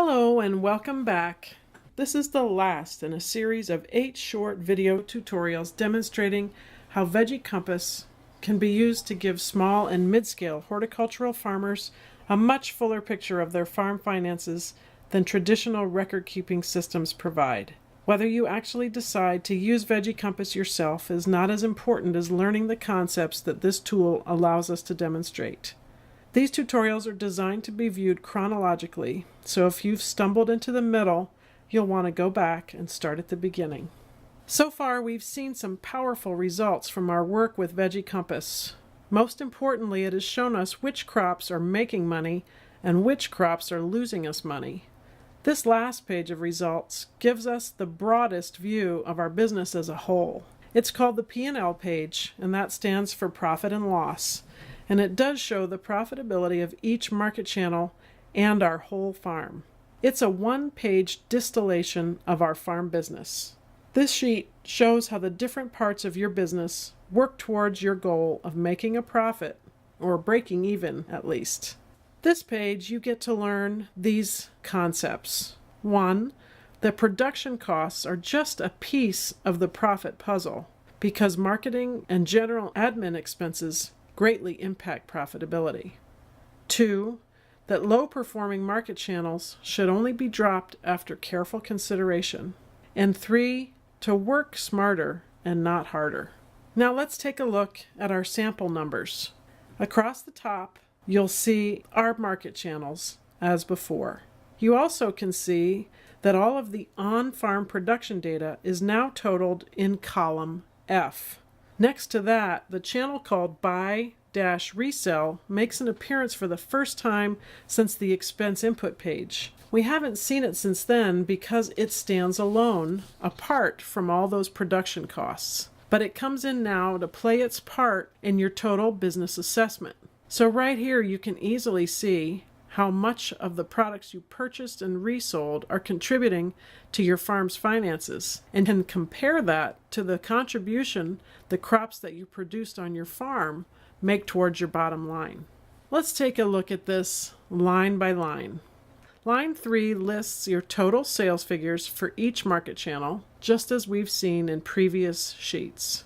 Hello and welcome back. This is the last in a series of 8 short video tutorials demonstrating how Veggie Compass can be used to give small and mid-scale horticultural farmers a much fuller picture of their farm finances than traditional record-keeping systems provide. Whether you actually decide to use Veggie Compass yourself is not as important as learning the concepts that this tool allows us to demonstrate. These tutorials are designed to be viewed chronologically, so if you've stumbled into the middle, you'll want to go back and start at the beginning. So far, we've seen some powerful results from our work with Veggie Compass. Most importantly, it has shown us which crops are making money and which crops are losing us money. This last page of results gives us the broadest view of our business as a whole. It's called the P&L page, and that stands for profit and loss. And it does show the profitability of each market channel and our whole farm. It's a one-page distillation of our farm business. This sheet shows how the different parts of your business work towards your goal of making a profit, or breaking even at least. This page you get to learn these concepts. 1, that production costs are just a piece of the profit puzzle, because marketing and general admin expenses greatly impact profitability. 2, that low-performing market channels should only be dropped after careful consideration. And 3, to work smarter and not harder. Now let's take a look at our sample numbers. Across the top, you'll see our market channels as before. You also can see that all of the on-farm production data is now totaled in column F. Next to that, the channel called Buy-Resell makes an appearance for the first time since the expense input page. We haven't seen it since then because it stands alone, apart from all those production costs. But it comes in now to play its part in your total business assessment. So right here you can easily see how much of the products you purchased and resold are contributing to your farm's finances, and can compare that to the contribution the crops that you produced on your farm make towards your bottom line. Let's take a look at this line by line. Line 3 lists your total sales figures for each market channel, just as we've seen in previous sheets.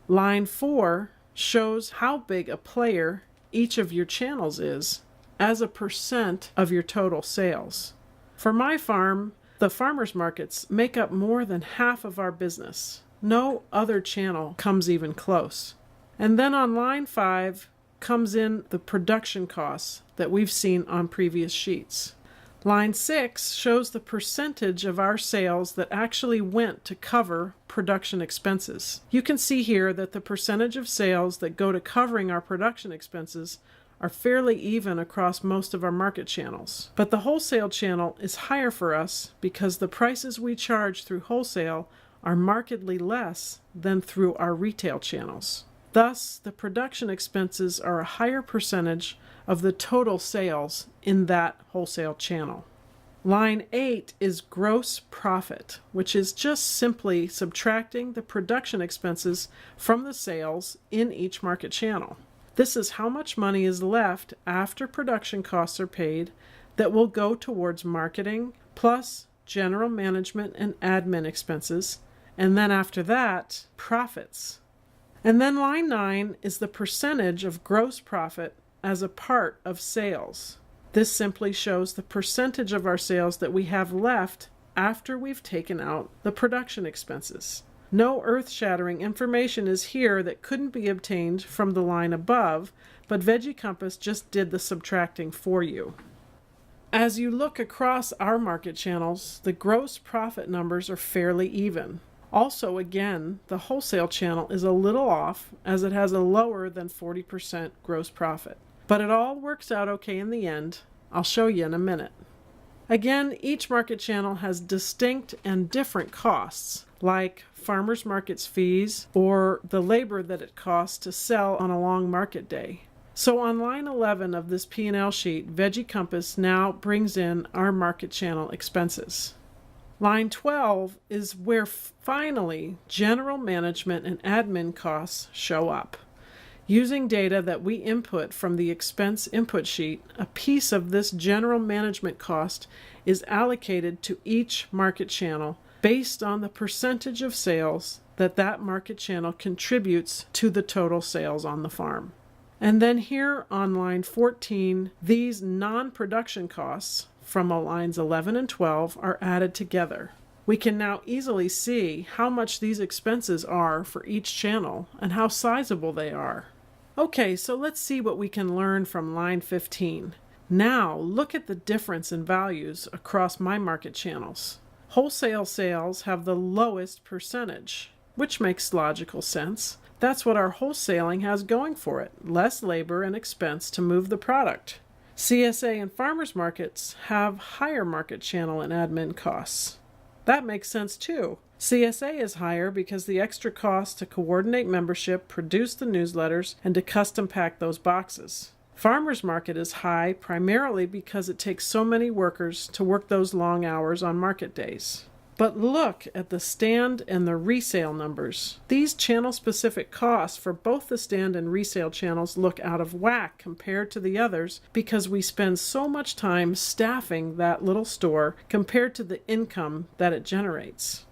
Line 4 shows how big a player each of your channels is as a percent of your total sales. For my farm, the farmers markets make up more than half of our business. No other channel comes even close. And then on line 5 comes in the production costs that we've seen on previous sheets. Line 6 shows the percentage of our sales that actually went to cover production expenses. You can see here that the percentage of sales that go to covering our production expenses are fairly even across most of our market channels. But the wholesale channel is higher for us because the prices we charge through wholesale are markedly less than through our retail channels. Thus, the production expenses are a higher percentage of the total sales in that wholesale channel. Line 8 is gross profit, which is just simply subtracting the production expenses from the sales in each market channel. This is how much money is left after production costs are paid that will go towards marketing, plus general management and admin expenses, and then after that, profits. And then line 9 is the percentage of gross profit as a part of sales. This simply shows the percentage of our sales that we have left after we've taken out the production expenses. No earth-shattering information is here that couldn't be obtained from the line above, but Veggie Compass just did the subtracting for you. As you look across our market channels, the gross profit numbers are fairly even. Also, again, the wholesale channel is a little off as it has a lower than 40% gross profit. But it all works out okay in the end. I'll show you in a minute. Again, each market channel has distinct and different costs, like farmers markets fees or the labor that it costs to sell on a long market day. So on line 11 of this P&L sheet, Veggie Compass now brings in our market channel expenses. Line 12 is where finally general management and admin costs show up. Using data that we input from the expense input sheet, a piece of this general management cost is allocated to each market channel based on the percentage of sales that market channel contributes to the total sales on the farm. And then here on line 14, these non-production costs from lines 11 and 12 are added together. We can now easily see how much these expenses are for each channel and how sizable they are. Okay, so let's see what we can learn from line 15. Now, look at the difference in values across my market channels. Wholesale sales have the lowest percentage, which makes logical sense. That's what our wholesaling has going for it, less labor and expense to move the product. CSA and farmers markets have higher market channel and admin costs. That makes sense too. CSA is higher because the extra cost to coordinate membership, produce the newsletters, and to custom pack those boxes. Farmers market is high primarily because it takes so many workers to work those long hours on market days. But look at the stand and the resale numbers. These channel-specific costs for both the stand and resale channels look out of whack compared to the others because we spend so much time staffing that little store compared to the income that it generates.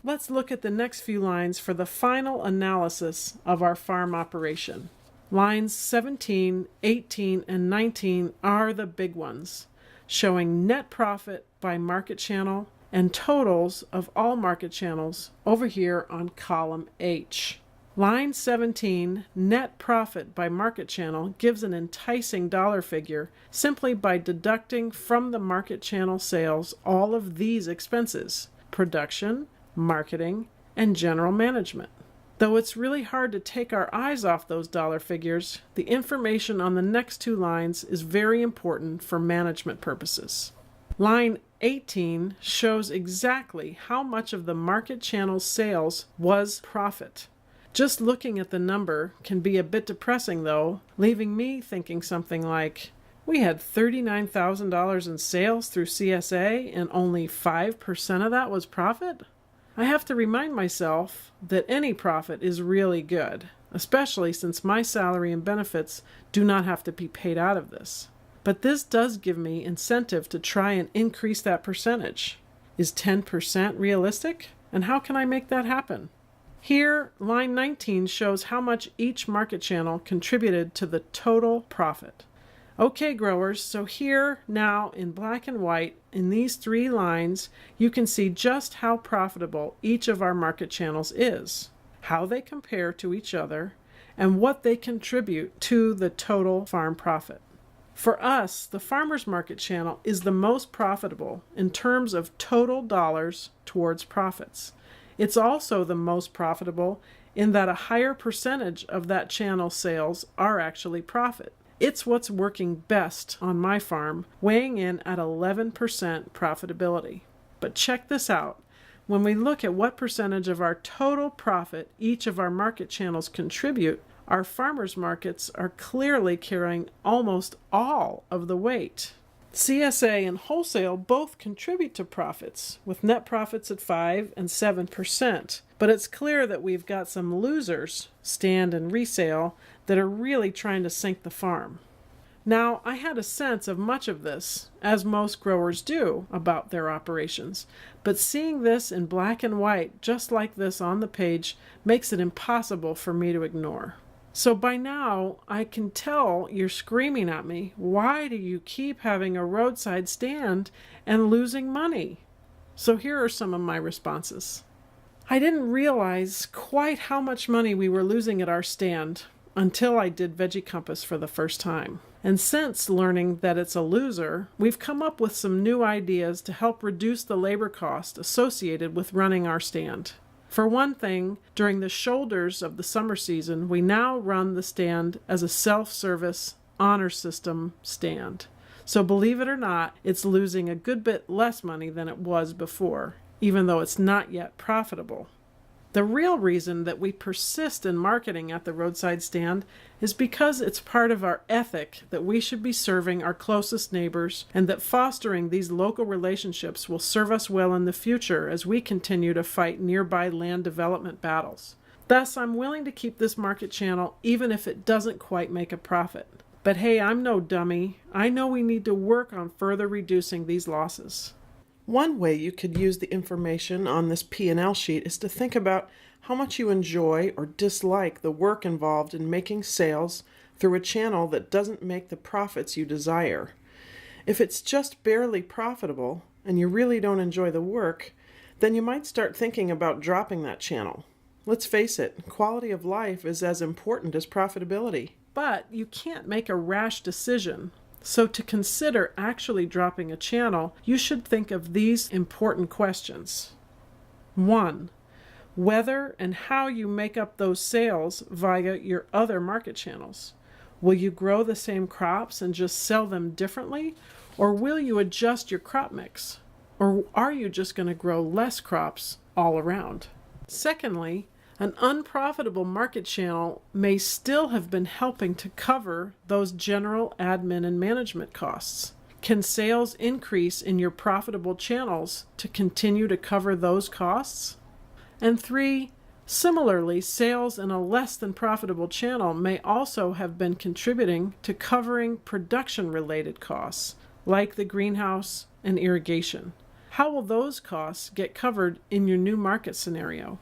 Let's look at the next few lines for the final analysis of our farm operation. Lines 17, 18, and 19 are the big ones, showing net profit by market channel and totals of all market channels over here on column H. Line 17, net profit by market channel, gives an enticing dollar figure simply by deducting from the market channel sales all of these expenses: production, marketing, and general management. Though it's really hard to take our eyes off those dollar figures, the information on the next two lines is very important for management purposes. Line 18 shows exactly how much of the market channel sales was profit. Just looking at the number can be a bit depressing though, leaving me thinking something like, we had $39,000 in sales through CSA and only 5% of that was profit? I have to remind myself that any profit is really good, especially since my salary and benefits do not have to be paid out of this. But this does give me incentive to try and increase that percentage. Is 10% realistic? And how can I make that happen? Here, line 19 shows how much each market channel contributed to the total profit. Okay, growers, so here now in black and white, in these three lines, you can see just how profitable each of our market channels is, how they compare to each other, and what they contribute to the total farm profit. For us, the farmers market channel is the most profitable in terms of total dollars towards profits. It's also the most profitable in that a higher percentage of that channel sales are actually profit. It's what's working best on my farm, weighing in at 11% profitability. But check this out. When we look at what percentage of our total profit each of our market channels contribute, our farmers markets are clearly carrying almost all of the weight. CSA and wholesale both contribute to profits, with net profits at 5 and 7%. But it's clear that we've got some losers, stand and resale, that are really trying to sink the farm. Now, I had a sense of much of this, as most growers do, about their operations, but seeing this in black and white, just like this on the page, makes it impossible for me to ignore. So by now, I can tell you're screaming at me, why do you keep having a roadside stand and losing money? So here are some of my responses. I didn't realize quite how much money we were losing at our stand until I did Veggie Compass for the first time. And since learning that it's a loser, we've come up with some new ideas to help reduce the labor cost associated with running our stand. For one thing, during the shoulders of the summer season, we now run the stand as a self-service honor system stand. So believe it or not, it's losing a good bit less money than it was before, even though it's not yet profitable. The real reason that we persist in marketing at the roadside stand is because it's part of our ethic that we should be serving our closest neighbors and that fostering these local relationships will serve us well in the future as we continue to fight nearby land development battles. Thus, I'm willing to keep this market channel even if it doesn't quite make a profit. But hey, I'm no dummy. I know we need to work on further reducing these losses. One way you could use the information on this P&L sheet is to think about how much you enjoy or dislike the work involved in making sales through a channel that doesn't make the profits you desire. If it's just barely profitable and you really don't enjoy the work, then you might start thinking about dropping that channel. Let's face it, quality of life is as important as profitability. But you can't make a rash decision. So to consider actually dropping a channel, you should think of these important questions. 1. Whether and how you make up those sales via your other market channels. Will you grow the same crops and just sell them differently? Or will you adjust your crop mix? Or are you just going to grow less crops all around? Secondly, an unprofitable market channel may still have been helping to cover those general admin and management costs. Can sales increase in your profitable channels to continue to cover those costs? And 3, similarly, sales in a less than profitable channel may also have been contributing to covering production-related costs, like the greenhouse and irrigation. How will those costs get covered in your new market scenario?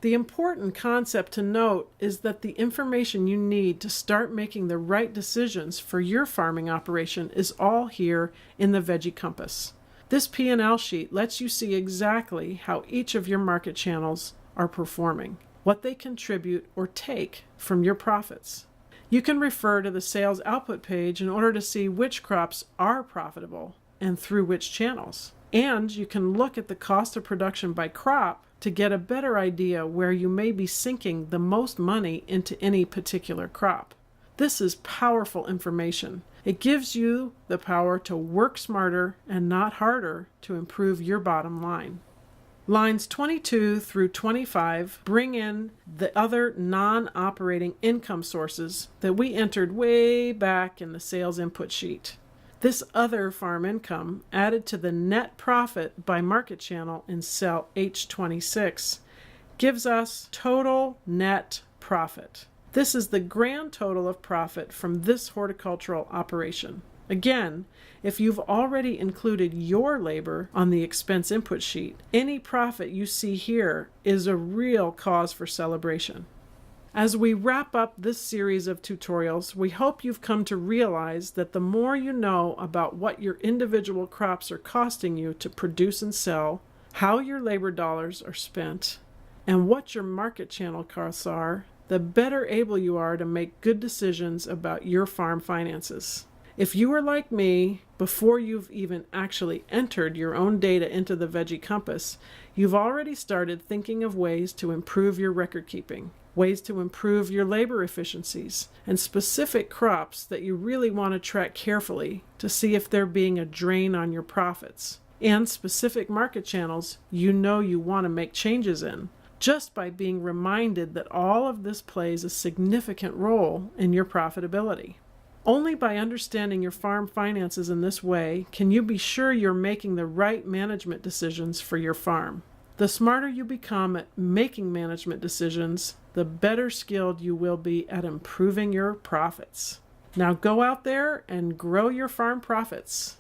The important concept to note is that the information you need to start making the right decisions for your farming operation is all here in the Veggie Compass. This P&L sheet lets you see exactly how each of your market channels are performing, what they contribute or take from your profits. You can refer to the sales output page in order to see which crops are profitable and through which channels. And you can look at the cost of production by crop to get a better idea where you may be sinking the most money into any particular crop. This is powerful information. It gives you the power to work smarter and not harder to improve your bottom line. Lines 22 through 25 bring in the other non-operating income sources that we entered way back in the sales input sheet. This other farm income, added to the net profit by market channel in cell H26, gives us total net profit. This is the grand total of profit from this horticultural operation. Again, if you've already included your labor on the expense input sheet, any profit you see here is a real cause for celebration. As we wrap up this series of tutorials, we hope you've come to realize that the more you know about what your individual crops are costing you to produce and sell, how your labor dollars are spent, and what your market channel costs are, the better able you are to make good decisions about your farm finances. If you are like me, before you've even actually entered your own data into the Veggie Compass, you've already started thinking of ways to improve your record keeping, ways to improve your labor efficiencies, and specific crops that you really want to track carefully to see if they're being a drain on your profits, and specific market channels you know you want to make changes in, just by being reminded that all of this plays a significant role in your profitability. Only by understanding your farm finances in this way can you be sure you're making the right management decisions for your farm. The smarter you become at making management decisions, the better skilled you will be at improving your profits. Now go out there and grow your farm profits.